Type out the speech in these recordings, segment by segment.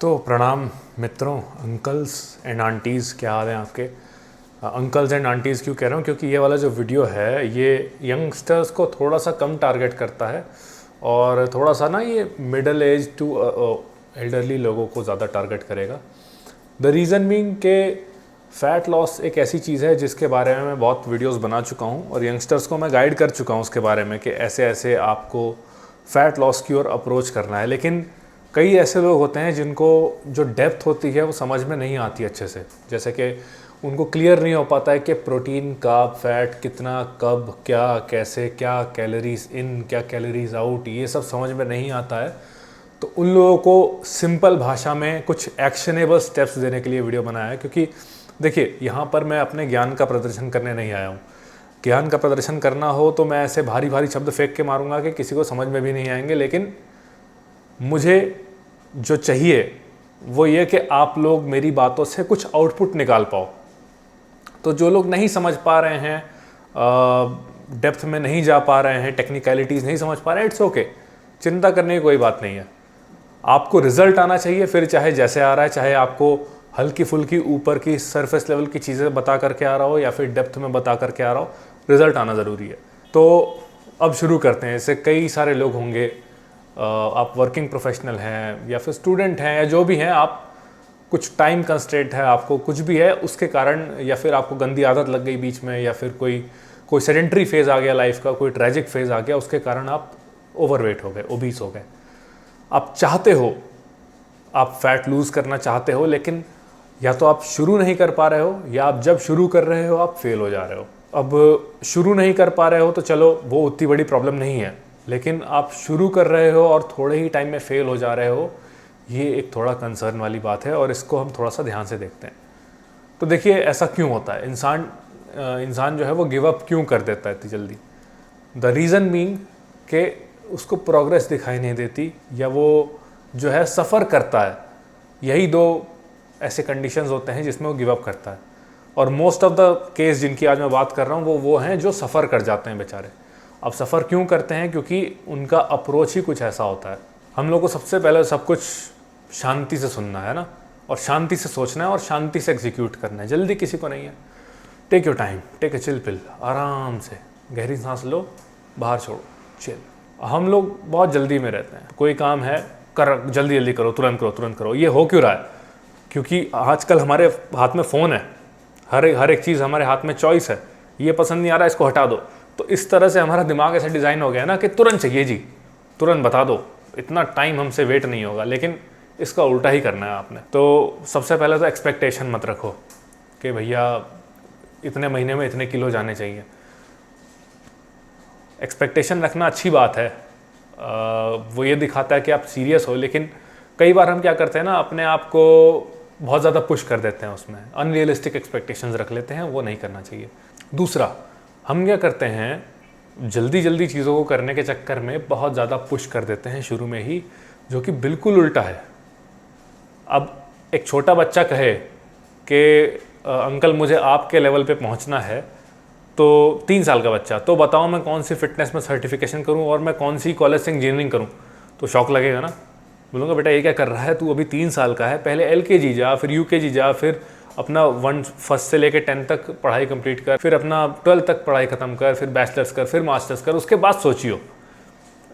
तो प्रणाम मित्रों, अंकल्स एंड आंटीज़, क्या हाल है आपके। अंकल्स एंड आंटीज़ क्यों कह रहा हूँ, क्योंकि ये वाला जो वीडियो है ये यंगस्टर्स को थोड़ा सा कम टारगेट करता है और थोड़ा सा ना ये मिडल एज टू एल्डरली लोगों को ज़्यादा टारगेट करेगा। द रीज़न बीइंग के फ़ैट लॉस एक ऐसी चीज़ है जिसके बारे में मैं बहुत वीडियोस बना चुका हूँ और यंगस्टर्स को मैं गाइड कर चुका हूँ उसके बारे में कि ऐसे ऐसे आपको फ़ैट लॉस की ओर अप्रोच करना है। लेकिन कई ऐसे लोग होते हैं जिनको जो डेप्थ होती है वो समझ में नहीं आती अच्छे से, जैसे कि उनको क्लियर नहीं हो पाता है कि प्रोटीन, कार्ब, फैट कितना, कब, क्या, कैसे, क्या कैलोरीज इन, क्या कैलोरीज आउट, ये सब समझ में नहीं आता है। तो उन लोगों को सिंपल भाषा में कुछ एक्शनेबल स्टेप्स देने के लिए वीडियो बनाया है। क्योंकि देखिए, यहाँ पर मैं अपने ज्ञान का प्रदर्शन करने नहीं आया हूँ। ज्ञान का प्रदर्शन करना हो तो मैं ऐसे भारी भारी शब्द फेंक के मारूंगा कि किसी को समझ में भी नहीं आएंगे। लेकिन मुझे जो चाहिए वो ये कि आप लोग मेरी बातों से कुछ आउटपुट निकाल पाओ। तो जो लोग नहीं समझ पा रहे हैं, डेप्थ में नहीं जा पा रहे हैं, टेक्निकलिटीज़ नहीं समझ पा रहे हैं, इट्स ओके, चिंता करने की कोई बात नहीं है। आपको रिजल्ट आना चाहिए, फिर चाहे जैसे आ रहा है, चाहे आपको हल्की फुल्की ऊपर की सरफेस लेवल की चीज़ें बता करके आ रहा हो या फिर डेप्थ में बता करके आ रहा हो, रिजल्ट आना ज़रूरी है। तो अब शुरू करते हैं। ऐसे कई सारे लोग होंगे, आप वर्किंग प्रोफेशनल हैं या फिर स्टूडेंट हैं या जो भी हैं, आप कुछ टाइम कंस्ट्रेंट है, आपको कुछ भी है उसके कारण, या फिर आपको गंदी आदत लग गई बीच में, या फिर कोई सेडेंट्री फेज़ आ गया लाइफ का, कोई ट्रेजिक फेज़ आ गया, उसके कारण आप ओवरवेट हो गए, ओबीस हो गए। आप चाहते हो, आप फैट लूज़ करना चाहते हो, लेकिन या तो आप शुरू नहीं कर पा रहे हो या आप जब शुरू कर रहे हो आप फेल हो जा रहे हो। अब शुरू नहीं कर पा रहे हो तो चलो वो उतनी बड़ी प्रॉब्लम नहीं है, लेकिन आप शुरू कर रहे हो और थोड़े ही टाइम में फेल हो जा रहे हो, ये एक थोड़ा कंसर्न वाली बात है और इसको हम थोड़ा सा ध्यान से देखते हैं। तो देखिए, ऐसा क्यों होता है, इंसान जो है वो गिव अप क्यों कर देता है इतनी जल्दी। द रीज़न बीइंग कि उसको प्रोग्रेस दिखाई नहीं देती या वो जो है सफ़र करता है। यही दो ऐसे कंडीशंस होते हैं जिसमें वो गिव अप करता है। और मोस्ट ऑफ द केस जिनकी आज मैं बात कर रहा हूँ वो हैं जो सफ़र कर जाते हैं बेचारे। अब सफ़र क्यों करते हैं? क्योंकि उनका अप्रोच ही कुछ ऐसा होता है। हम लोग को सबसे पहले सब कुछ शांति से सुनना है ना, और शांति से सोचना है और शांति से एग्जीक्यूट करना है। जल्दी किसी को नहीं है। Take your time, take a chill pill, आराम से गहरी सांस लो, बाहर छोड़ो, चिल। हम लोग बहुत जल्दी में रहते हैं, कोई काम है कर जल्दी जल्दी करो, तुरंत करो तुरंत करो। ये हो क्यों रहा है? क्योंकि आजकल हमारे हाथ में फ़ोन है, हर एक चीज़ हमारे हाथ में, चॉइस है। ये पसंद नहीं आ रहा, इसको हटा दो। तो इस तरह से हमारा दिमाग ऐसे डिज़ाइन हो गया ना कि तुरंत चाहिए जी, तुरंत बता दो, इतना टाइम हमसे वेट नहीं होगा। लेकिन इसका उल्टा ही करना है आपने। तो सबसे पहले तो एक्सपेक्टेशन मत रखो कि भैया इतने महीने में इतने किलो जाने चाहिए। एक्सपेक्टेशन रखना अच्छी बात है, वो ये दिखाता है कि आप सीरियस हो। लेकिन कई बार हम क्या करते हैं ना, अपने आप को बहुत ज़्यादा पुश कर देते हैं, उसमें अनरियलिस्टिक एक्सपेक्टेशंस रख लेते हैं, वो नहीं करना चाहिए। दूसरा, हम क्या करते हैं, जल्दी जल्दी चीज़ों को करने के चक्कर में बहुत ज़्यादा पुश कर देते हैं शुरू में ही, जो कि बिल्कुल उल्टा है। अब एक छोटा बच्चा कहे कि अंकल मुझे आपके लेवल पे पहुंचना है, तो 3 साल का बच्चा, तो बताओ मैं कौन सी फिटनेस में सर्टिफिकेशन करूं और मैं कौन सी कॉलेज से इंजीनियरिंग करूं, तो शौक लगेगा ना। बोलूँगा बेटा ये क्या कर रहा है तू, अभी 3 साल का है, पहले LKG जा, फिर UKG जा, फिर अपना 1 से लेकर 10 तक पढ़ाई कंप्लीट कर, फिर अपना 12 तक पढ़ाई ख़त्म कर, फिर बैचलर्स कर, फिर मास्टर्स कर, उसके बाद सोचियो।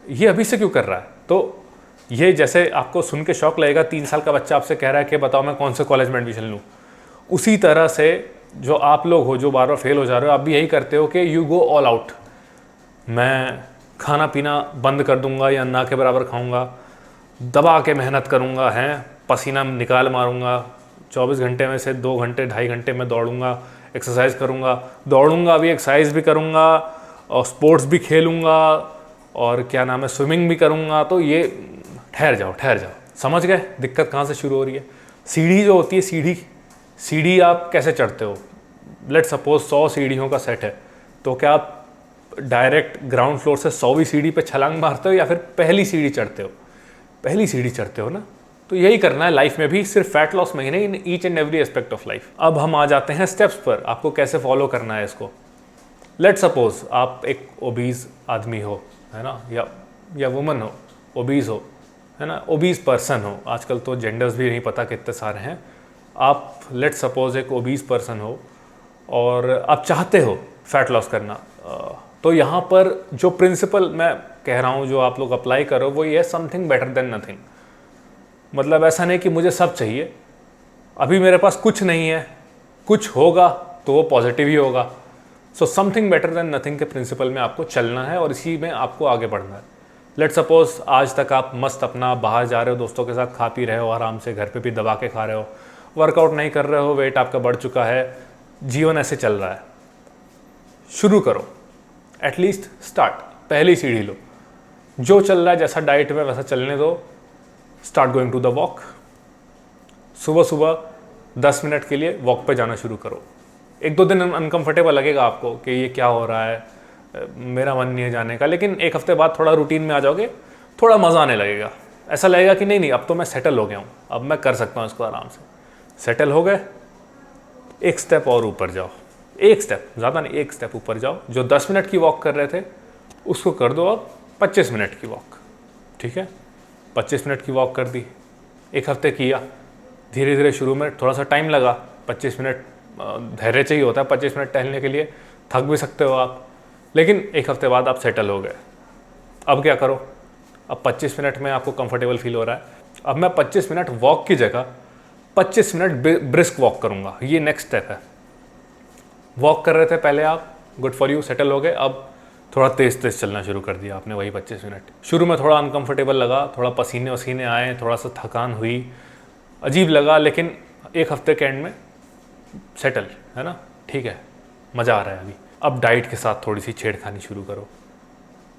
ये अभी से क्यों कर रहा है? तो ये जैसे आपको सुन के शौक लगेगा, 3 साल का बच्चा आपसे कह रहा है कि बताओ मैं कौन से कॉलेज में एडमिशन लूँ। उसी तरह से जो आप लोग हो, जो बार बार फेल हो जा रहे हो, आप भी यही करते हो कि यू गो ऑल आउट। मैं खाना पीना बंद कर दूंगा या ना के बराबर खाऊंगा, दबा के मेहनत करूंगा, हैं पसीना निकाल मारूंगा, 24 घंटे में से 2 घंटे 2.5 घंटे में दौड़ूंगा, एक्सरसाइज करूंगा, दौड़ूंगा भी, एक्सरसाइज भी करूंगा और स्पोर्ट्स भी खेलूंगा और क्या नाम है, स्विमिंग भी करूंगा। तो ये ठहर जाओ, समझ गए दिक्कत कहाँ से शुरू हो रही है? सीढ़ी जो होती है, सीढ़ी आप कैसे चढ़ते हो? लेट सपोज 100 सीढ़ियों का सेट है, तो क्या आप डायरेक्ट ग्राउंड फ्लोर से 100वीं सीढ़ी पे छलांग मारते हो या फिर पहली सीढ़ी चढ़ते हो? पहली सीढ़ी चढ़ते हो ना। तो यही करना है लाइफ में भी, सिर्फ फैट लॉस में ही नहीं, in each and every aspect of life. अब हम आ जाते हैं स्टेप्स पर, आपको कैसे फॉलो करना है इसको। लेट सपोज आप एक ओबीज आदमी हो, है ना, या वुमन हो, ओबीज हो, है ना, ओबीज पर्सन हो, आजकल तो जेंडर्स भी नहीं पता कितने सारे हैं, आप लेट सपोज एक ओबीज पर्सन हो और आप चाहते हो फैट लॉस करना, तो यहाँ पर जो प्रिंसिपल मैं कह रहा हूँ जो आप लोग अप्लाई करो वो ये समथिंग बेटर देन नथिंग। मतलब ऐसा नहीं कि मुझे सब चाहिए, अभी मेरे पास कुछ नहीं है, कुछ होगा तो वो पॉजिटिव ही होगा। So something better than nothing के प्रिंसिपल में आपको चलना है और इसी में आपको आगे बढ़ना है। लेट सपोज आज तक आप मस्त अपना बाहर जा रहे हो, दोस्तों के साथ खा पी रहे हो, आराम से घर पे भी दबा के खा रहे हो, वर्कआउट नहीं कर रहे हो, वेट आपका बढ़ चुका है, जीवन ऐसे चल रहा है। शुरू करो, एटलीस्ट स्टार्ट, पहली सीढ़ी लो, जो चल रहा है जैसा डाइट में वैसा चलने दो। Start going to the walk, सुबह सुबह 10 मिनट के लिए वॉक पे जाना शुरू करो। 1-2 दिन अनकंफर्टेबल लगेगा आपको कि ये क्या हो रहा है, मेरा मन नहीं है जाने का, लेकिन एक हफ्ते बाद थोड़ा रूटीन में आ जाओगे, थोड़ा मज़ा आने लगेगा, ऐसा लगेगा कि नहीं अब तो मैं सेटल हो गया हूँ, अब मैं कर सकता हूँ इसको आराम से। सेटल हो गए, एक स्टेप और ऊपर जाओ, एक स्टेप, ज़्यादा नहीं, एक स्टेप ऊपर जाओ। जो 10 मिनट की वॉक कर रहे थे उसको कर दो अब 25 मिनट की वॉक, ठीक है। 25 मिनट की वॉक कर दी, एक हफ्ते किया, धीरे धीरे शुरू में थोड़ा सा टाइम लगा, 25 मिनट धैर्य चाहिए होता है 25 मिनट टहलने के लिए, थक भी सकते हो आप, लेकिन एक हफ्ते बाद आप सेटल हो गए। अब क्या करो, अब 25 मिनट में आपको कंफर्टेबल फील हो रहा है, अब मैं 25 मिनट वॉक की जगह 25 मिनट ब्रिस्क वॉक करूंगा, ये नेक्स्ट स्टेप है। वॉक कर रहे थे पहले आप, गुड फॉर यू, सेटल हो गए, अब थोड़ा तेज़ तेज़ चलना शुरू कर दिया आपने, वही 25 मिनट। शुरू में थोड़ा अनकंफर्टेबल लगा, थोड़ा पसीने वसीने आए, थोड़ा सा थकान हुई, अजीब लगा, लेकिन एक हफ्ते के एंड में सेटल, है ना, ठीक है, मज़ा आ रहा है अभी। अब डाइट के साथ थोड़ी सी छेड़खानी शुरू करो।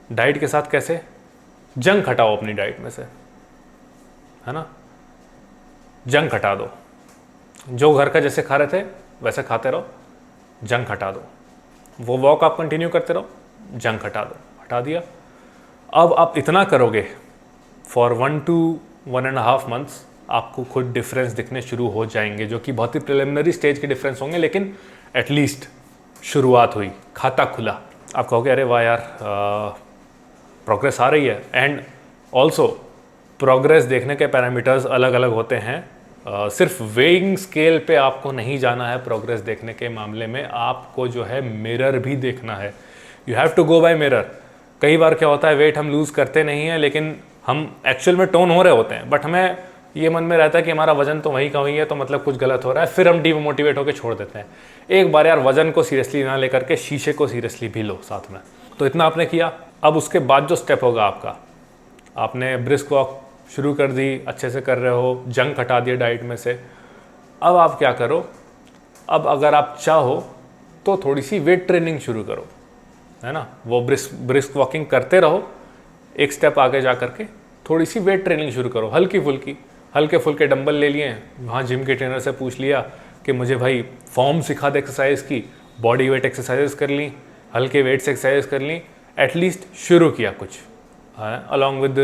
डाइट के साथ कैसे, जंक हटाओ अपनी डाइट में से, है ना, जंक हटा दो, जो घर का जैसे खा रहे थे वैसे खाते रहो, जंक हटा दो। वो वॉक आप कंटिन्यू करते रहो, जंक हटा दो, हटा दिया। अब आप इतना करोगे फॉर 1 to 1.5 months, आपको खुद डिफरेंस दिखने शुरू हो जाएंगे, जो कि बहुत ही प्रिलिमिनरी स्टेज के डिफरेंस होंगे, लेकिन एटलीस्ट शुरुआत हुई, खाता खुला। आप कहोगे अरे वाह यार, प्रोग्रेस आ रही है। एंड ऑल्सो प्रोग्रेस देखने के पैरामीटर्स अलग अलग होते हैं, सिर्फ वेइंग स्केल पे आपको नहीं जाना है प्रोग्रेस देखने के मामले में, आपको जो है मिरर भी देखना है। You have to go by mirror. कई बार क्या होता है, वेट हम लूज़ करते नहीं हैं, लेकिन हम एक्चुअल में टोन हो रहे होते हैं, बट हमें ये मन में रहता है कि हमारा वजन तो वहीं का वहीं है, तो मतलब कुछ गलत हो रहा है, फिर हम डीमोटिवेट होकर छोड़ देते हैं। एक बार यार वजन को सीरियसली ना लेकर के शीशे को सीरियसली भी लो साथ में। तो इतना आपने किया। अब उसके बाद जो स्टेप होगा आपका, आपने ब्रिस्क वॉक शुरू कर दी, अच्छे से कर रहे हो, जंक हटा दिया डाइट में से। अब आप क्या करो, अब अगर आप चाहो तो थोड़ी सी वेट ट्रेनिंग शुरू करो, है ना। वो ब्रिस्क वॉकिंग करते रहो, एक स्टेप आगे जा करके थोड़ी सी वेट ट्रेनिंग शुरू करो, हल्की फुल्की, हल्के फुल्के डंबल ले लिए, वहाँ जिम के ट्रेनर से पूछ लिया कि मुझे भाई फॉर्म सिखा दे एक्सरसाइज की, बॉडी वेट एक्सरसाइजेस कर ली, हल्के वेट से एक्सरसाइज कर ली, एटलीस्ट शुरू किया कुछ अलॉन्ग विद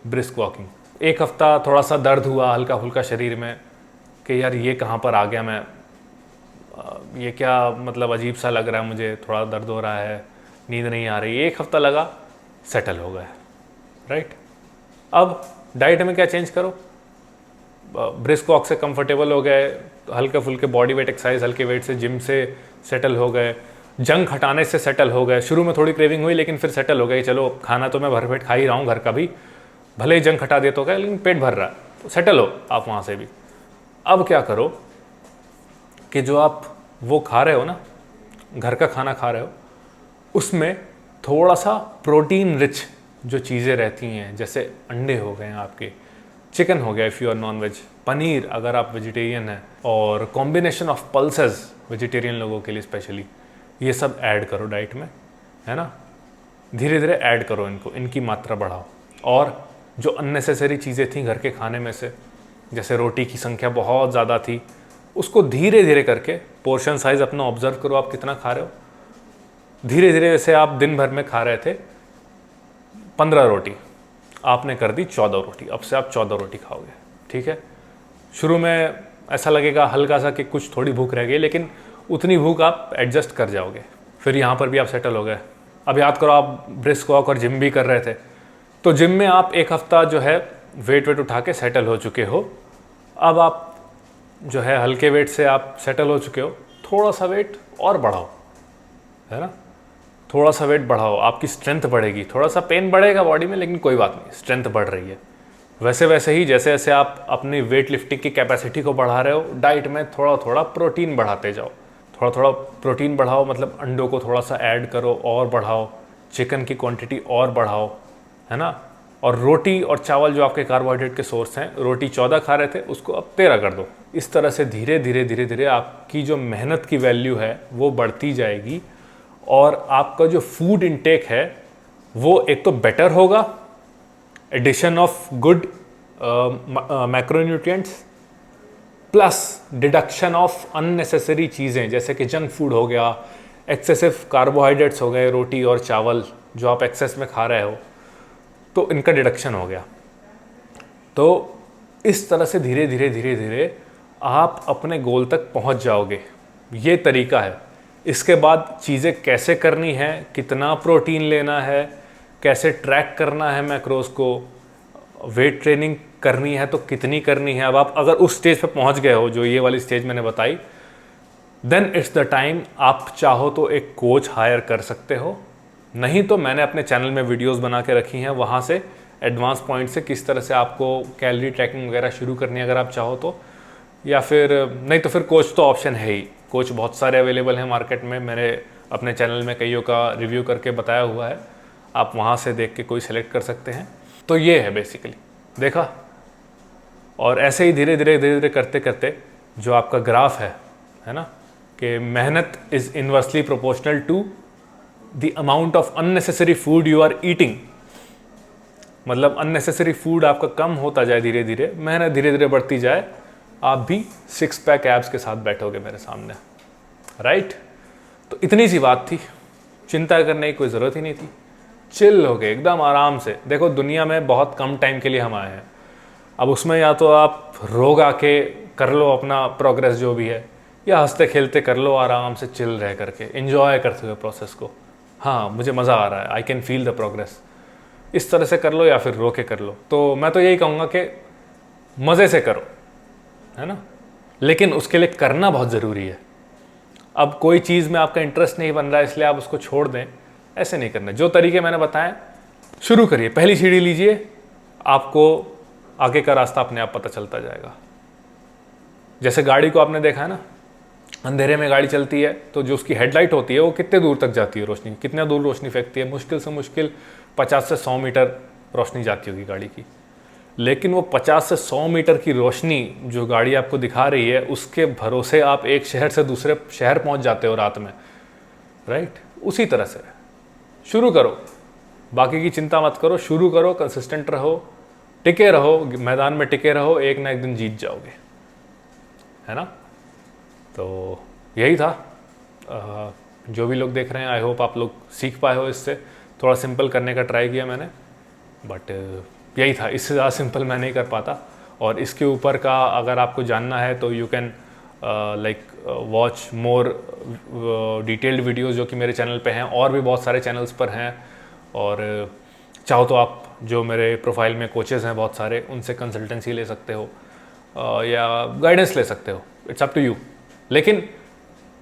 ब्रिस्क वॉकिंग। एक हफ्ता थोड़ा सा दर्द हुआ हल्का फुल्का शरीर में कि यार ये कहाँ पर आ गया मैं, ये क्या मतलब अजीब सा लग रहा है मुझे, थोड़ा दर्द हो रहा है, नींद नहीं आ रही, एक हफ्ता लगा, सेटल हो गए, राइट। अब डाइट में क्या चेंज करो, ब्रिस्क वॉक से कंफर्टेबल हो गए, हल्के फुल्के बॉडी वेट एक्सरसाइज, हल्के वेट से जिम से सेटल हो गए, जंक हटाने से सेटल हो गए। शुरू में थोड़ी क्रेविंग हुई, लेकिन फिर सेटल हो गए, चलो खाना तो मैं भरपेट खा ही रहा हूँ घर का भी, भले ही जंक हटा दिया तो क्या, लेकिन पेट भर रहा है, तो सेटल हो आप वहाँ से भी। अब क्या करो कि जो आप वो खा रहे हो ना, घर का खाना खा रहे हो, उसमें थोड़ा सा प्रोटीन रिच जो चीज़ें रहती हैं, जैसे अंडे हो गए आपके, चिकन हो गया if you are non veg, paneer अगर आप वेजिटेरियन हैं, और कॉम्बिनेशन ऑफ पल्सेस वेजिटेरियन लोगों के लिए स्पेशली, ये सब ऐड करो डाइट में, है ना। धीरे धीरे ऐड करो इनको, इनकी मात्रा बढ़ाओ। और जो अननेसेसरी चीज़ें थी घर के खाने में से, जैसे रोटी की संख्या बहुत ज़्यादा थी, उसको धीरे धीरे करके पोर्शन साइज़ अपना ऑब्जर्व करो, आप कितना खा रहे हो। धीरे धीरे जैसे आप दिन भर में खा रहे थे 15 रोटी, आपने कर दी 14 रोटी, अब से आप 14 रोटी खाओगे, ठीक है। शुरू में ऐसा लगेगा हल्का सा कि कुछ थोड़ी भूख रह गई, लेकिन उतनी भूख आप एडजस्ट कर जाओगे, फिर यहाँ पर भी आप सेटल हो गए। अब याद करो, आप ब्रिस्क वॉक और जिम भी कर रहे थे, तो जिम में आप एक हफ्ता जो है वेट उठा के सेटल हो चुके हो, अब आप जो है हल्के वेट से आप सेटल हो चुके हो, थोड़ा सा वेट और बढ़ाओ, है ना, थोड़ा सा वेट बढ़ाओ, आपकी स्ट्रेंथ बढ़ेगी, थोड़ा सा पेन बढ़ेगा बॉडी में लेकिन कोई बात नहीं, स्ट्रेंथ बढ़ रही है। वैसे वैसे ही जैसे जैसे आप अपनी वेट लिफ्टिंग की कैपेसिटी को बढ़ा रहे हो, डाइट में थोड़ा थोड़ा प्रोटीन बढ़ाते जाओ, थोड़ा थोड़ा प्रोटीन बढ़ाओ, मतलब अंडों को थोड़ा सा ऐड करो और बढ़ाओ, चिकन की क्वांटिटी और बढ़ाओ, है ना। और रोटी और चावल जो आपके कार्बोहाइड्रेट के सोर्स हैं, रोटी 14 खा रहे थे उसको अब 13 कर दो। इस तरह से धीरे धीरे धीरे धीरे आपकी जो मेहनत की वैल्यू है वो बढ़ती जाएगी और आपका जो फूड इनटेक है वो एक तो बेटर होगा, addition of good macronutrients plus deduction of unnecessary चीज़ें जैसे कि जंक फूड हो गया, एक्सेसिव कार्बोहाइड्रेट्स हो गए, रोटी और चावल जो आप एक्सेस में खा रहे हो, तो इनका डिडक्शन हो गया। तो इस तरह से धीरे धीरे धीरे धीरे आप अपने गोल तक पहुंच जाओगे। ये तरीका है। इसके बाद चीज़ें कैसे करनी है, कितना प्रोटीन लेना है, कैसे ट्रैक करना है मैक्रोज को, वेट ट्रेनिंग करनी है तो कितनी करनी है। अब आप अगर उस स्टेज पे पहुंच गए हो जो ये वाली स्टेज मैंने बताई, देन इट्स द टाइम आप चाहो तो एक कोच हायर कर सकते हो, नहीं तो मैंने अपने चैनल में वीडियोस बना के रखी हैं, वहाँ से एडवांस पॉइंट से किस तरह से आपको कैलोरी ट्रैकिंग वगैरह शुरू करनी है अगर आप चाहो तो, या फिर नहीं तो फिर कोच तो ऑप्शन है ही। कोच बहुत सारे अवेलेबल हैं मार्केट में, मैंने अपने चैनल में कईयों का रिव्यू करके बताया हुआ है, आप वहाँ से देख के कोई सेलेक्ट कर सकते हैं। तो ये है बेसिकली, देखा। और ऐसे ही धीरे धीरे धीरे धीरे करते करते जो आपका ग्राफ है ना, कि मेहनत is inversely proportional to the amount of unnecessary food you are eating, मतलब अननेसेसरी फूड आपका कम होता जाए धीरे धीरे, मेहनत धीरे धीरे बढ़ती जाए, आप भी 6 पैक एब्स के साथ बैठोगे मेरे सामने, राइट। तो इतनी सी बात थी, चिंता करने की कोई ज़रूरत ही नहीं थी, चिल हो गए एकदम आराम से। देखो दुनिया में बहुत कम टाइम के लिए हम आए हैं, अब उसमें या तो आप रोग आके कर लो अपना प्रोग्रेस जो भी है, या हंसते खेलते कर लो आराम से चिल रह करके, एंजॉय करते हुए प्रोसेस को। हाँ मुझे मज़ा आ रहा है, I can feel the progress, इस तरह से कर लो या फिर रो के कर लो। तो मैं तो यही कहूँगा कि मज़े से करो, है ना, लेकिन उसके लिए करना बहुत ज़रूरी है। अब कोई चीज़ में आपका इंटरेस्ट नहीं बन रहा है इसलिए आप उसको छोड़ दें, ऐसे नहीं करना। जो तरीके मैंने बताए शुरू करिए, पहली सीढ़ी लीजिए, आपको आगे का रास्ता अपने आप पता चलता जाएगा। जैसे गाड़ी को आपने देखा है ना, अंधेरे में गाड़ी चलती है तो जो उसकी हेडलाइट होती है वो कितने दूर तक जाती है रोशनी, कितना दूर रोशनी फेंकती है, मुश्किल से मुश्किल 50 से 100 मीटर रोशनी जाती होगी गाड़ी की। लेकिन वो 50 से 100 मीटर की रोशनी जो गाड़ी आपको दिखा रही है, उसके भरोसे आप एक शहर से दूसरे शहर पहुंच जाते हो रात में, राइट। उसी तरह से शुरू करो, बाकी की चिंता मत करो, शुरू करो, कंसिस्टेंट रहो, टिके रहो, मैदान में टिके रहो, एक ना एक दिन जीत जाओगे, है ना। तो यही था। जो भी लोग देख रहे हैं, आई होप आप लोग सीख पाए हो इससे। थोड़ा सिंपल करने का ट्राई किया मैंने, बट यही था, इससे ज़्यादा सिंपल मैं नहीं कर पाता। और इसके ऊपर का अगर आपको जानना है तो you can like watch more detailed videos जो कि मेरे चैनल पे हैं, और भी बहुत सारे चैनल्स पर हैं। और चाहो तो आप जो मेरे प्रोफाइल में कोचेज़ हैं बहुत सारे, उनसे कंसल्टेंसी ले सकते हो या गाइडेंस ले सकते हो, इट्स अप टू यू। लेकिन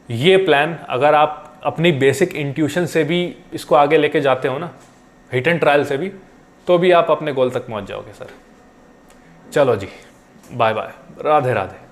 ये प्लान अगर आप अपनी बेसिक इंट्यूशन से भी इसको आगे लेके जाते हो ना, हिट एंड ट्रायल से भी, तो भी आप अपने गोल तक पहुंच जाओगे सर। चलो जी, बाय बाय, राधे राधे।